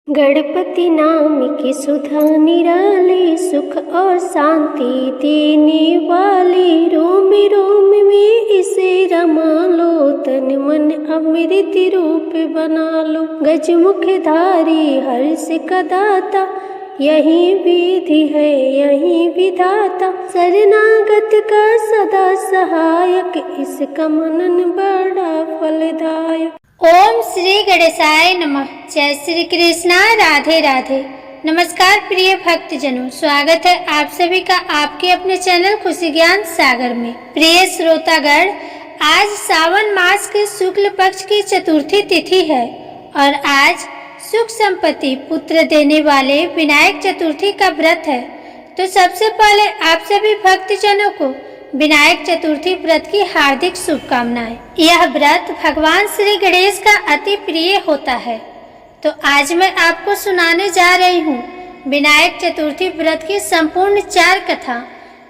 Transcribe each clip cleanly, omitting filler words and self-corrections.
गणपति नाम की सुधा निराली, सुख और शांति देने वाली। रोम रोम में इसे रमा लो, तन मन अमृत रूप बना लो। गजमुखधारी हर्ष का दाता, यही विधि है यही विधाता। शरणागत का सदा सहायक, इसका मनन बड़ा फलदायक। ओम श्री गणेशाय नमः। जय श्री कृष्णा, राधे राधे। नमस्कार प्रिय भक्तजनों, स्वागत है आप सभी का आपके अपने चैनल खुशी ज्ञान सागर में। प्रिय श्रोतागण, आज सावन मास के शुक्ल पक्ष की चतुर्थी तिथि है और आज सुख संपत्ति पुत्र देने वाले विनायक चतुर्थी का व्रत है। तो सबसे पहले आप सभी भक्तजनों को विनायक चतुर्थी व्रत की हार्दिक शुभकामनाएं। यह व्रत भगवान श्री गणेश का अति प्रिय होता है। तो आज मैं आपको सुनाने जा रही हूँ विनायक चतुर्थी व्रत की संपूर्ण 4 कथा।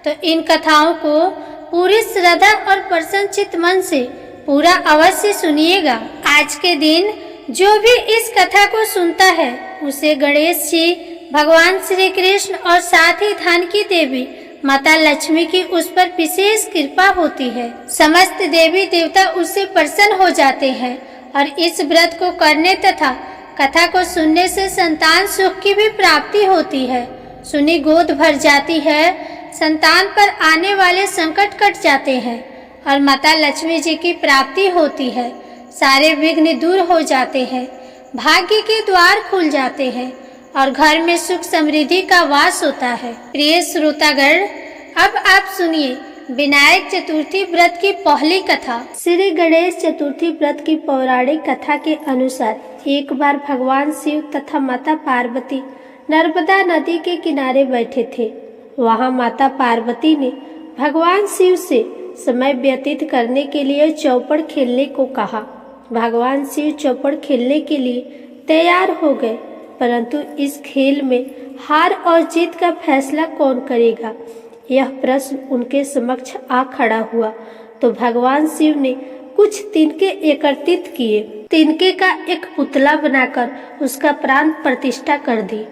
तो इन कथाओं को पूरी श्रद्धा और प्रसन्नचित्त मन से पूरा अवश्य सुनिएगा। आज के दिन जो भी इस कथा को सुनता है उसे गणेश जी, भगवान श्री कृष्ण और साथ ही धन की देवी माता लक्ष्मी की उस पर विशेष कृपा होती है। समस्त देवी देवता उससे प्रसन्न हो जाते हैं और इस व्रत को करने तथा कथा को सुनने से संतान सुख की भी प्राप्ति होती है। सुनी गोद भर जाती है, संतान पर आने वाले संकट कट जाते हैं और माता लक्ष्मी जी की प्राप्ति होती है। सारे विघ्न दूर हो जाते हैं, भाग्य के द्वार खुल जाते हैं और घर में सुख समृद्धि का वास होता है। प्रिय श्रोतागण, अब आप सुनिए विनायक चतुर्थी व्रत की पहली कथा। श्री गणेश चतुर्थी व्रत की पौराणिक कथा के अनुसार एक बार भगवान शिव तथा माता पार्वती नर्मदा नदी के किनारे बैठे थे। वहां माता पार्वती ने भगवान शिव से समय व्यतीत करने के लिए चौपड़ खेलने को कहा। भगवान शिव चौपड़ खेलने के लिए तैयार हो गए, परंतु इस खेल में हार और जीत का फैसला कौन करेगा, यह प्रश्न उनके समक्ष आ खड़ा हुआ। तो भगवान शिव ने कुछ तिनके एकत्रित किए। तिनके का एक पुतला बनाकर उसका प्राण प्रतिष्ठा कर दी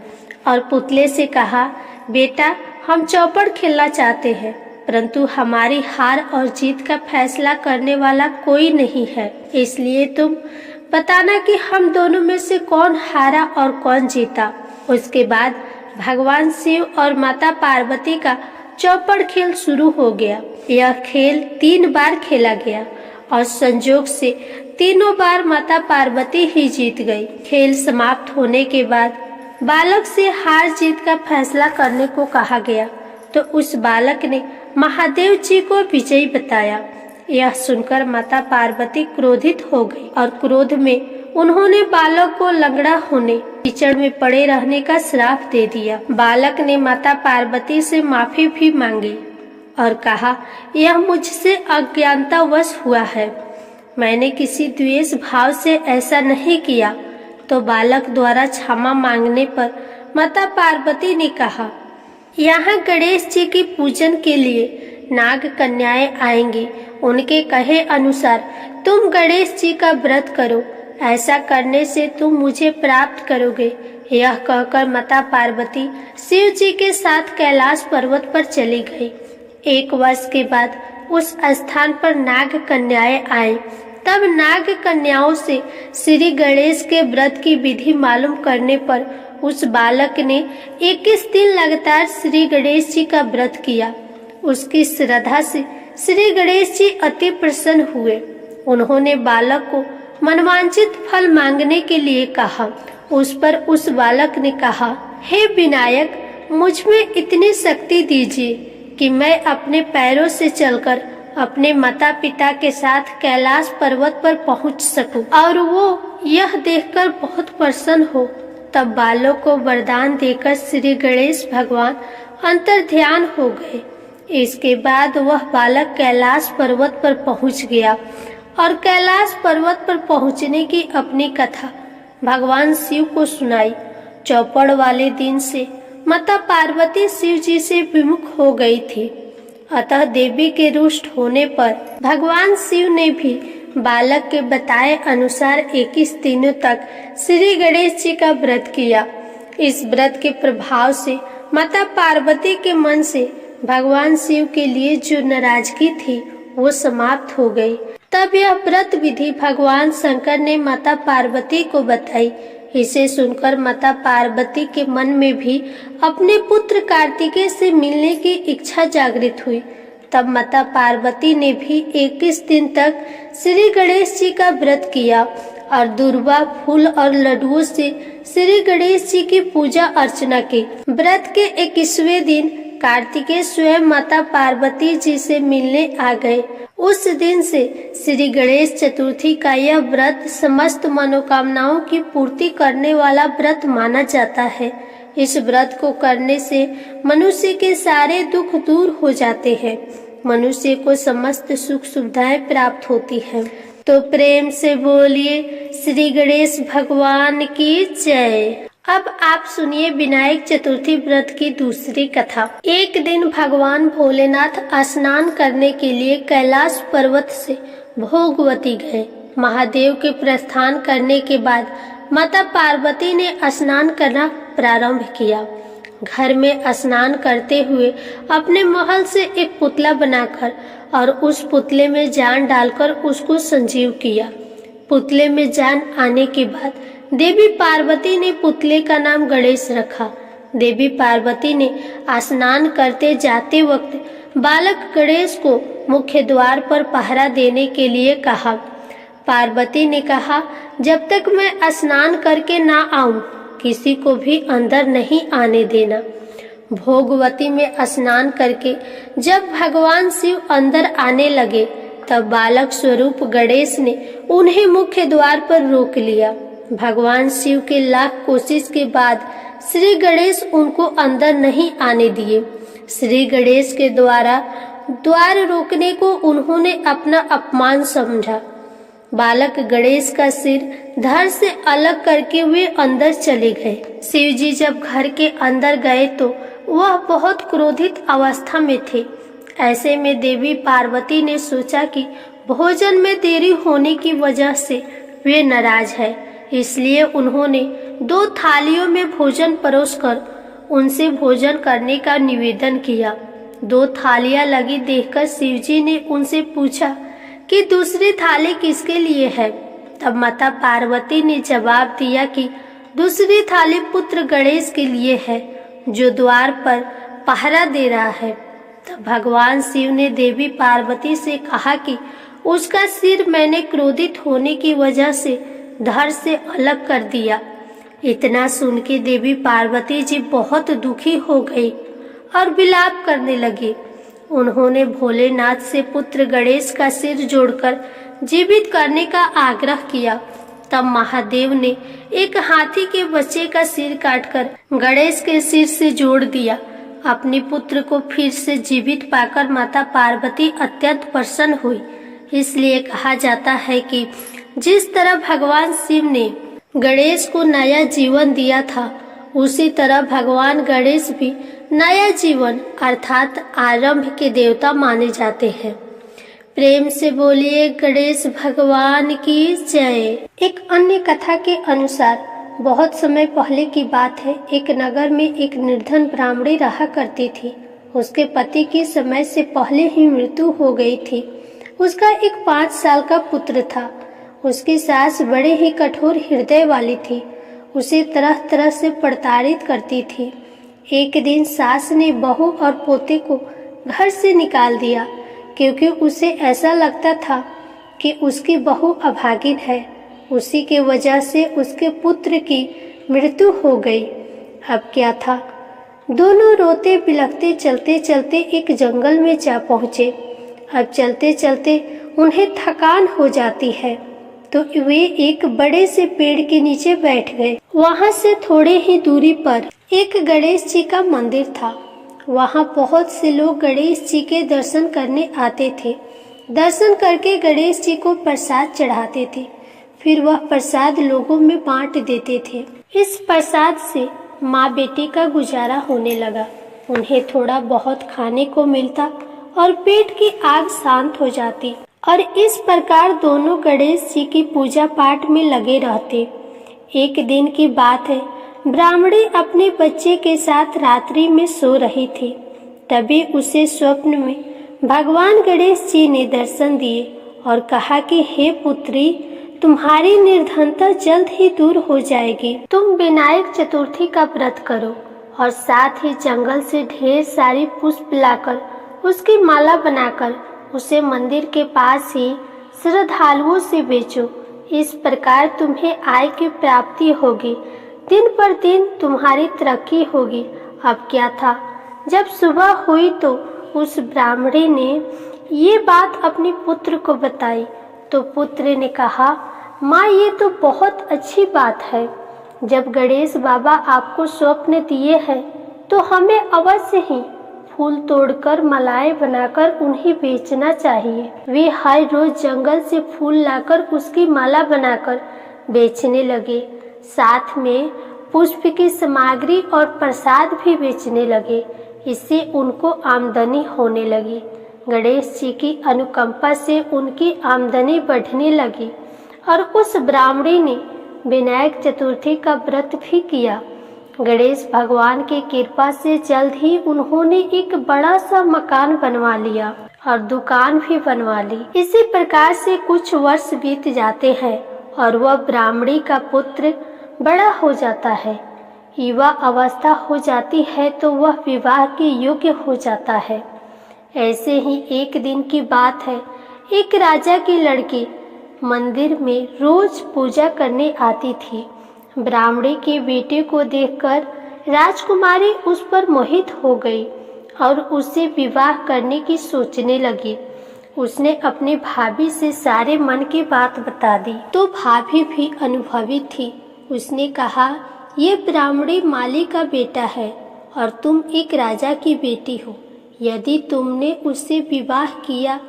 और पुतले से कहा, बेटा हम चौपड़ खेलना चाहते हैं, परंतु हमारी हार और जीत का फैसला करने वाला कोई नहीं है, इसलिए तुम बताना कि हम दोनों में से कौन हारा और कौन जीता। उसके बाद भगवान शिव और माता पार्वती का चौपड़ खेल शुरू हो गया। यह खेल 3 बार खेला गया और संजोग से तीनों बार माता पार्वती ही जीत गई। खेल समाप्त होने के बाद बालक से हार जीत का फैसला करने को कहा गया, तो उस बालक ने महादेव जी को विजयी बताया। यह सुनकर माता पार्वती क्रोधित हो गई और क्रोध में उन्होंने बालक को लंगड़ा होने, कीचड़ में पड़े रहने का श्राप दे दिया। बालक ने माता पार्वती से माफी भी मांगी और कहा, यह मुझसे अज्ञानतावश हुआ है, मैंने किसी द्वेष भाव से ऐसा नहीं किया। तो बालक द्वारा क्षमा मांगने पर माता पार्वती ने कहा, यहाँ गणेश जी की पूजन के लिए नाग कन्याएं आएंगी, उनके कहे अनुसार तुम गणेश जी का व्रत करो, ऐसा करने से तुम मुझे प्राप्त करोगे। यह कहकर माता पार्वती शिव जी के साथ कैलाश पर्वत पर चली गई। 1 वर्ष के बाद उस स्थान पर नाग कन्याएं आई। तब नाग कन्याओं से श्री गणेश के व्रत की विधि मालूम करने पर उस बालक ने 21 दिन लगातार श्री गणेश जी का व्रत किया। उसकी श्रद्धा से श्री गणेश जी अति प्रसन्न हुए। उन्होंने बालक को मनवांछित फल मांगने के लिए कहा। उस पर उस बालक ने कहा, हे विनायक, मुझ में इतनी शक्ति दीजिए कि मैं अपने पैरों से चलकर अपने माता पिता के साथ कैलाश पर्वत पर पहुंच सकूं और वो यह देखकर बहुत प्रसन्न हो। तब बालक को वरदान देकर श्री गणेश भगवान अंतर्ध्यान हो गए। इसके बाद वह बालक कैलाश पर्वत पर पहुंच गया और कैलाश पर्वत पर पहुंचने की अपनी कथा भगवान शिव को सुनाई। चौपड़ वाले दिन से माता पार्वती शिव जी से विमुख हो गई थी, अतः देवी के रुष्ट होने पर भगवान शिव ने भी बालक के बताए अनुसार 21 दिनों तक श्री गणेश जी का व्रत किया। इस व्रत के प्रभाव से माता पार्वती के मन से भगवान शिव के लिए जो नाराजगी थी वो समाप्त हो गई। तब यह व्रत विधि भगवान शंकर ने माता पार्वती को बताई। इसे सुनकर माता पार्वती के मन में भी अपने पुत्र कार्तिकेय से मिलने की इच्छा जागृत हुई। तब माता पार्वती ने भी 21 दिन तक श्री गणेश जी का व्रत किया और दुर्वा फूल और लड्डुओं से श्री गणेश जी की पूजा अर्चना की। व्रत के 21वें दिन कार्तिकेय स्वयं माता पार्वती जी से मिलने आ गए। उस दिन से श्री गणेश चतुर्थी का यह व्रत समस्त मनोकामनाओं की पूर्ति करने वाला व्रत माना जाता है। इस व्रत को करने से मनुष्य के सारे दुख दूर हो जाते हैं, मनुष्य को समस्त सुख सुविधाएं प्राप्त होती हैं। तो प्रेम से बोलिए श्री गणेश भगवान की जय। अब आप सुनिए विनायक चतुर्थी व्रत की दूसरी कथा। एक दिन भगवान भोलेनाथ स्नान करने के लिए कैलाश पर्वत से भोगवती गए। महादेव के प्रस्थान करने के बाद माता पार्वती ने स्नान करना प्रारंभ किया। घर में स्नान करते हुए अपने महल से एक पुतला बनाकर और उस पुतले में जान डालकर उसको संजीव किया। पुतले में जान आने के बाद देवी पार्वती ने पुतले का नाम गणेश रखा। देवी पार्वती ने स्नान करते जाते वक्त बालक गणेश को मुख्य द्वार पर पहरा देने के लिए कहा। पार्वती ने कहा, जब तक मैं स्नान करके ना आऊं किसी को भी अंदर नहीं आने देना। भोगवती में स्नान करके जब भगवान शिव अंदर आने लगे तब बालक स्वरूप गणेश ने उन्हें मुख्य द्वार पर रोक लिया। भगवान शिव के लाख कोशिश के बाद श्री गणेश उनको अंदर नहीं आने दिए। श्री गणेश के द्वारा द्वार रोकने को उन्होंने अपना अपमान समझा। बालक गणेश का सिर धड़ से अलग करके वे अंदर चले गए। शिव जी जब घर के अंदर गए तो वह बहुत क्रोधित अवस्था में थे। ऐसे में देवी पार्वती ने सोचा कि भोजन में देरी होने की वजह से वे नाराज है, इसलिए उन्होंने 2 थालियों में भोजन परोसकर उनसे भोजन करने का निवेदन किया। 2 थालियां लगी देखकर शिवजी ने उनसे पूछा कि दूसरी थाली किसके लिए है। तब माता पार्वती ने जवाब दिया कि दूसरी थाली पुत्र गणेश के लिए है जो द्वार पर पहरा दे रहा है। तब भगवान शिव ने देवी पार्वती से कहा कि उसका सिर मैंने क्रोधित होने की वजह से धड़ से अलग कर दिया। इतना सुन के देवी पार्वती जी बहुत दुखी हो गई और विलाप करने लगी। उन्होंने भोलेनाथ से पुत्र गणेश का सिर जोड़कर जीवित करने का आग्रह किया। तब महादेव ने एक हाथी के बच्चे का सिर काटकर गणेश के सिर से जोड़ दिया। अपने पुत्र को फिर से जीवित पाकर माता पार्वती अत्यंत प्रसन्न हुई। इसलिए कहा जाता है कि जिस तरह भगवान शिव ने गणेश को नया जीवन दिया था, उसी तरह भगवान गणेश भी नया जीवन अर्थात आरंभ के देवता माने जाते हैं। प्रेम से बोलिए गणेश भगवान की जय। एक अन्य कथा के अनुसार बहुत समय पहले की बात है, एक नगर में एक निर्धन ब्राह्मणी रहा करती थी। उसके पति की समय से पहले ही मृत्यु हो गई थी। उसका एक 5 साल का पुत्र था। उसकी सास बड़े ही कठोर हृदय वाली थी, उसे तरह तरह से प्रताड़ित करती थी। एक दिन सास ने बहू और पोते को घर से निकाल दिया, क्योंकि उसे ऐसा लगता था कि उसकी बहू अभागिन है। उसी के वजह से उसके पुत्र की मृत्यु हो गई। अब क्या था, दोनों रोते बिलखते चलते चलते एक जंगल में जा पहुँचे। अब चलते चलते उन्हें थकान हो जाती है तो वे एक बड़े से पेड़ के नीचे बैठ गए। वहाँ से थोड़े ही दूरी पर एक गणेश जी का मंदिर था। वहाँ बहुत से लोग गणेश जी के दर्शन करने आते थे। दर्शन करके गणेश जी को प्रसाद चढ़ाते थे, फिर वह प्रसाद लोगों में बांट देते थे। इस प्रसाद से माँ बेटी का गुजारा होने लगा। उन्हें थोड़ा बहुत खाने को मिलता और पेट की आग शांत हो जाती और इस प्रकार दोनों गणेश जी की पूजा पाठ में लगे रहते। एक दिन की बात है, ब्राह्मणी अपने बच्चे के साथ रात्रि में सो रही थी। तभी उसे स्वप्न में भगवान गणेश जी ने दर्शन दिए और कहा कि हे पुत्री, तुम्हारी निर्धनता जल्द ही दूर हो जाएगी। तुम विनायक चतुर्थी का व्रत करो और साथ ही जंगल से ढेर सारी पुष्प लाकर उसकी माला बनाकर उसे मंदिर के पास ही श्रद्धालुओं से बेचो। इस प्रकार तुम्हें आय की प्राप्ति होगी, दिन पर दिन तुम्हारी तरक्की होगी। अब क्या था, जब सुबह हुई तो उस ब्राह्मणी ने ये बात अपने पुत्र को बताई तो पुत्र ने कहा, माँ ये तो बहुत अच्छी बात है। जब गणेश बाबा आपको स्वप्न दिए हैं तो हमें अवश्य ही फूल तोड़कर मालाएं बनाकर उन्हें बेचना चाहिए। वे हर रोज जंगल से फूल लाकर उसकी माला बनाकर बेचने लगे। साथ में पुष्प की सामग्री और प्रसाद भी बेचने लगे। इससे उनको आमदनी होने लगी। गणेश जी की अनुकंपा से उनकी आमदनी बढ़ने लगी और उस ब्राह्मणी ने विनायक चतुर्थी का व्रत भी किया। गणेश भगवान की कृपा से जल्द ही उन्होंने एक बड़ा सा मकान बनवा लिया और दुकान भी बनवा ली। इसी प्रकार से कुछ वर्ष बीत जाते हैं और वह ब्राह्मणी का पुत्र बड़ा हो जाता है। युवा अवस्था हो जाती है तो वह विवाह के योग्य हो जाता है। ऐसे ही एक दिन की बात है, एक राजा की लड़की मंदिर में रोज पूजा करने आती थी। ब्राह्मणी के बेटे को देखकर राजकुमारी उस पर मोहित हो गई और उससे विवाह करने की सोचने लगी। उसने अपने भाभी से सारे मन की बात बता दी तो भाभी भी अनुभवी थी। उसने कहा, ये ब्राह्मणी माली का बेटा है और तुम एक राजा की बेटी हो। यदि तुमने उससे विवाह किया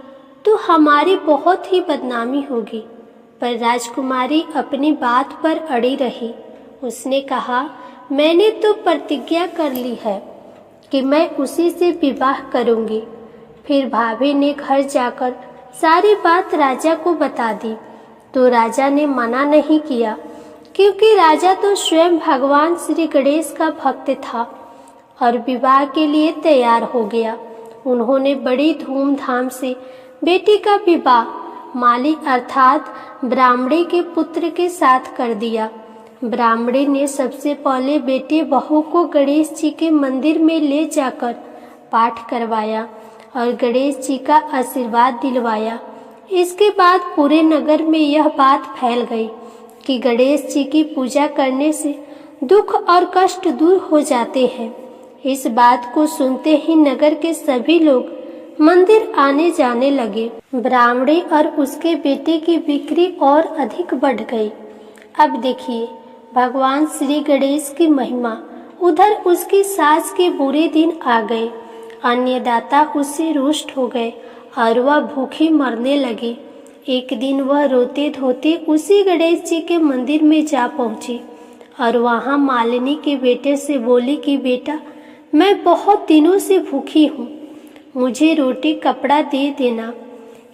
तो हमारी बहुत ही बदनामी होगी। पर राजकुमारी अपनी बात पर अड़ी रही। उसने कहा, मैंने तो प्रतिज्ञा कर ली है कि मैं उसी से विवाह करूंगी। फिर भाभी ने घर जाकर सारी बात राजा को बता दी तो राजा ने मना नहीं किया, क्योंकि राजा तो स्वयं भगवान श्री गणेश का भक्त था और विवाह के लिए तैयार हो गया। उन्होंने बड़ी धूमधाम से बेटी का विवाह माली अर्थात ब्राह्मणी के पुत्र के साथ कर दिया। ब्राह्मणी ने सबसे पहले बेटे बहू को गणेश जी के मंदिर में ले जाकर पाठ करवाया और गणेश जी का आशीर्वाद दिलवाया। इसके बाद पूरे नगर में यह बात फैल गई कि गणेश जी की पूजा करने से दुख और कष्ट दूर हो जाते हैं। इस बात को सुनते ही नगर के सभी लोग मंदिर आने जाने लगे। ब्राह्मणी और उसके बेटे की बिक्री और अधिक बढ़ गई। अब देखिए भगवान श्री गणेश की महिमा। उधर उसकी सास के बुरे दिन आ गए। अन्नदाता उससे रुष्ट हो गए और वह भूखी मरने लगी। एक दिन वह रोते धोते उसी गणेश जी के मंदिर में जा पहुंची और वहां मालिनी के बेटे से बोली कि बेटा, मैं बहुत दिनों से भूखी हूँ, मुझे रोटी कपड़ा दे देना,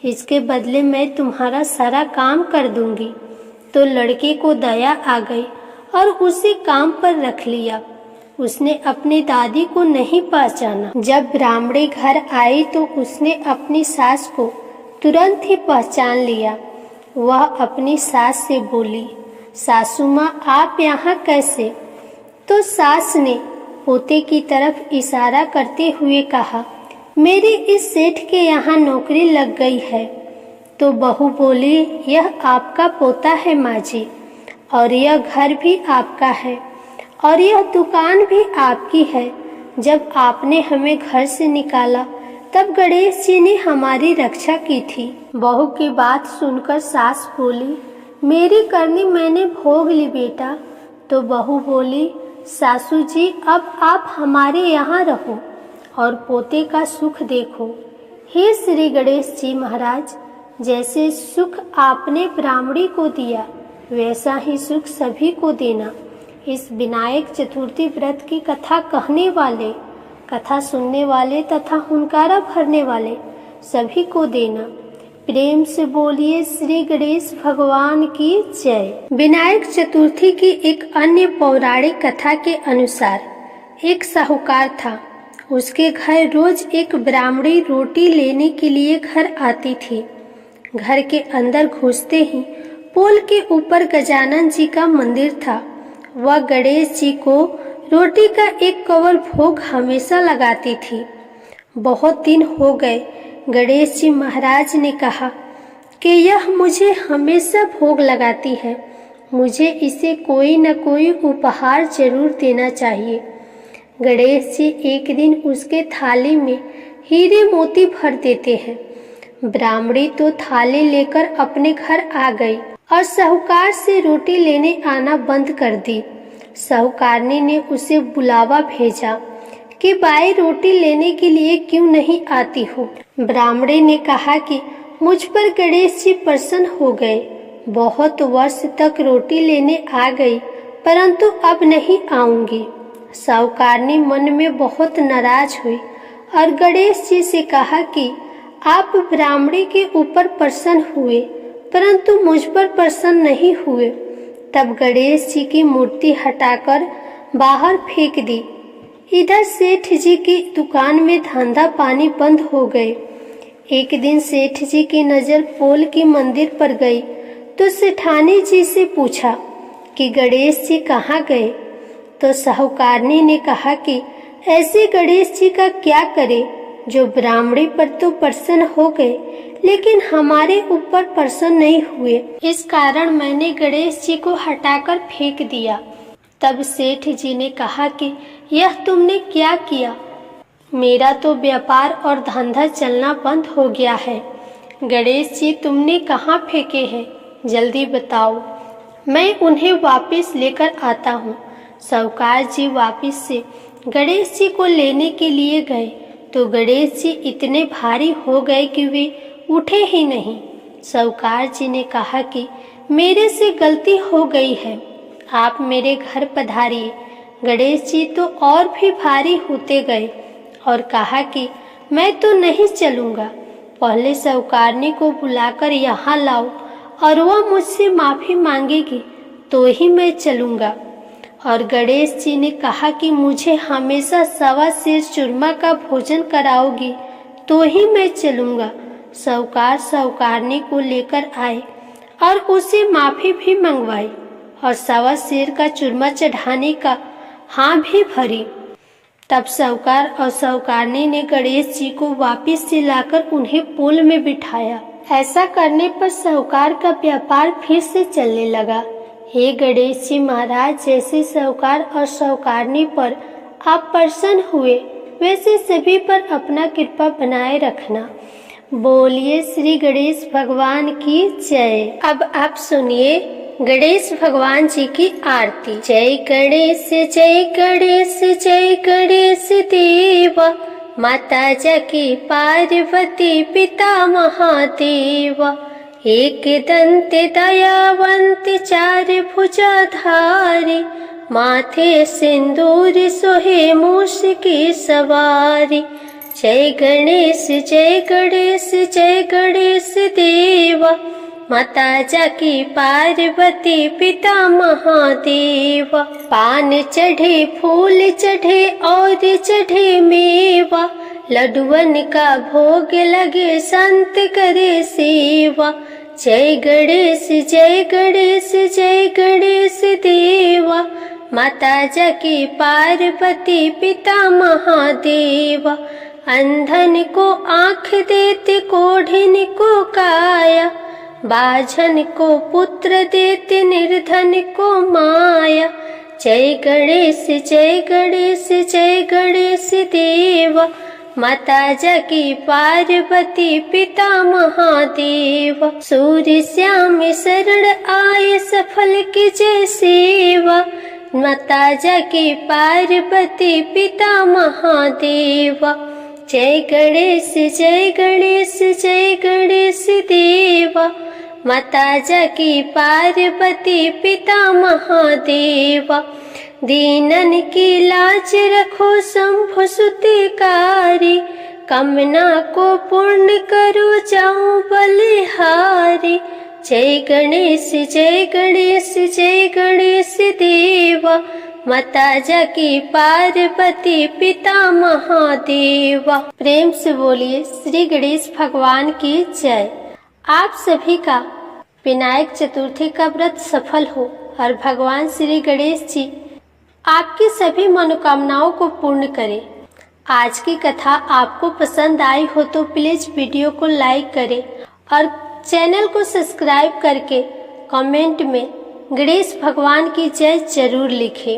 इसके बदले मैं तुम्हारा सारा काम कर दूंगी। तो लड़के को दया आ गई और उसे काम पर रख लिया। उसने अपनी दादी को नहीं पहचाना। जब ब्राह्मणी घर आई तो उसने अपनी सास को तुरंत ही पहचान लिया। वह अपनी सास से बोली, सासू माँ आप यहाँ कैसे? तो सास ने पोते की तरफ इशारा करते हुए कहा, मेरी इस सेठ के यहाँ नौकरी लग गई है। तो बहू बोली, यह आपका पोता है माँ जी, और यह घर भी आपका है और यह दुकान भी आपकी है। जब आपने हमें घर से निकाला तब गणेश जी ने हमारी रक्षा की थी। बहू की बात सुनकर सास बोली, मेरी करनी मैंने भोग ली बेटा। तो बहू बोली, सासू जी अब आप हमारे यहाँ रहो और पोते का सुख देखो। हे श्री गणेश जी महाराज, जैसे सुख आपने ब्राह्मणी को दिया वैसा ही सुख सभी को देना। इस विनायक चतुर्थी व्रत की कथा कहने वाले, कथा सुनने वाले तथा हुनकारा भरने वाले सभी को देना। प्रेम से बोलिए श्री गणेश भगवान की जय। विनायक चतुर्थी की एक अन्य पौराणिक कथा के अनुसार एक साहूकार था। उसके घर रोज एक ब्राह्मणी रोटी लेने के लिए घर आती थी। घर के अंदर घुसते ही पोल के ऊपर गजानन जी का मंदिर था। वह गणेश जी को रोटी का एक कवर भोग हमेशा लगाती थी। बहुत दिन हो गए। गणेश जी महाराज ने कहा कि यह मुझे हमेशा भोग लगाती है, मुझे इसे कोई न कोई उपहार जरूर देना चाहिए। गणेश जी एक दिन उसके थाली में हीरे मोती भर देते हैं। ब्राह्मणी तो थाली लेकर अपने घर आ गई और साहूकार से रोटी लेने आना बंद कर दी। साहूकारनी ने उसे बुलावा भेजा कि बाई रोटी लेने के लिए क्यों नहीं आती हो। ब्राह्मणी ने कहा कि मुझ पर गणेश जी प्रसन्न हो गए। बहुत वर्ष तक रोटी लेने आ गई, परंतु अब नहीं आऊंगी। साहूकारनी मन में बहुत नाराज हुई और गणेश जी से कहा कि आप ब्राह्मणी के ऊपर प्रसन्न हुए, परंतु मुझ पर प्रसन्न नहीं हुए। तब गणेश जी की मूर्ति हटाकर बाहर फेंक दी। इधर सेठ जी की दुकान में धंधा पानी बंद हो गए। एक दिन सेठ जी की नजर पोल की मंदिर पर गई तो सेठानी जी से पूछा कि गणेश जी कहाँ गए। तो साहूकारनी ने कहा कि ऐसे गणेश जी का क्या करे जो ब्राह्मणी पर तो प्रसन्न हो गए, लेकिन हमारे ऊपर प्रसन्न नहीं हुए। इस कारण मैंने गणेश जी को हटाकर फेंक दिया। तब सेठ जी ने कहा कि यह तुमने क्या किया? मेरा तो व्यापार और धंधा चलना बंद हो गया है। गणेश जी तुमने कहाँ फेंके हैं, जल्दी बताओ, मैं उन्हें वापस लेकर आता हूँ। साहूकार जी वापस से गणेश जी को लेने के लिए गए तो गणेश जी इतने भारी हो गए कि वे उठे ही नहीं। साहूकार जी ने कहा कि मेरे से गलती हो गई है, आप मेरे घर पधारिए। गणेश जी तो और भी भारी होते गए और कहा कि मैं तो नहीं चलूँगा, पहले साहूकारनी को बुलाकर यहाँ लाओ और वह मुझसे माफ़ी मांगेगी तो ही मैं चलूँगा। और गणेश जी ने कहा कि मुझे हमेशा 1.25 सेर चूरमा का भोजन कराओगी तो ही मैं चलूँगा। साहूकार साहूकारनी को लेकर आए और उसे माफ़ी भी मंगवाई और 1.25 सेर का चूरमा चढ़ाने का हाँ भी भरी। तब साहूकार और साहूकारनी ने गणेश जी को वापस से लाकर उन्हें पोल में बिठाया। ऐसा करने पर साहूकार का व्यापार फिर से चलने लगा। हे गणेश जी महाराज, जैसे साहूकार और साहूकारनी पर आप प्रसन्न हुए, वैसे सभी पर अपना कृपा बनाए रखना। बोलिए श्री गणेश भगवान की जय। अब आप सुनिए गणेश भगवान जी की आरती। जय गणेश जय गणेश जय गणेश देवा, माता जकी पार्वती पिता महादेवा। एक दंत दयावंत चार भुजाधारी, माथे सिंदूर सोहे मूष की सवारी। जय गणेश जय गणेश जय गणेश देवा, माता जाकी पार्वती पिता महादेवा। पान चढ़े फूल चढ़े और चढ़े मेवा, लड्डुअन का भोग लगे संत करे सेवा। जय गणेश जय गणेश जय गणेश देवा, माता जाकी पार्वती पिता महादेवा। अंधन को आँख देते कोढ़िन को काया, बाझन को पुत्र देते निर्धन को माया। जय गणेश जय गणेश जय गणेश देवा, माता जकी पार्वती पिता महादेवा। सूर्य श्याम शरण आए सफल की जय सेवा, माता जकी पार्वती पिता महादेवा। जय गणेश जय गणेश जय गणेश देवा, माता जाकी पार्वती पिता महादेवा। दीनन की लाज रखो शंभु सुतिकारी, कामना को पूर्ण करो जाऊं बलिहारी। जय गणेश जय गणेश जय गणेश देवा, माता जाकी पार्वती पिता महादेवा। प्रेम से बोलिए श्री गणेश भगवान की जय। आप सभी का विनायक चतुर्थी का व्रत सफल हो और भगवान श्री गणेश जी आपकी सभी मनोकामनाओं को पूर्ण करें। आज की कथा आपको पसंद आई हो तो प्लीज वीडियो को लाइक करें और चैनल को सब्सक्राइब करके कमेंट में गणेश भगवान की जय जरूर लिखें।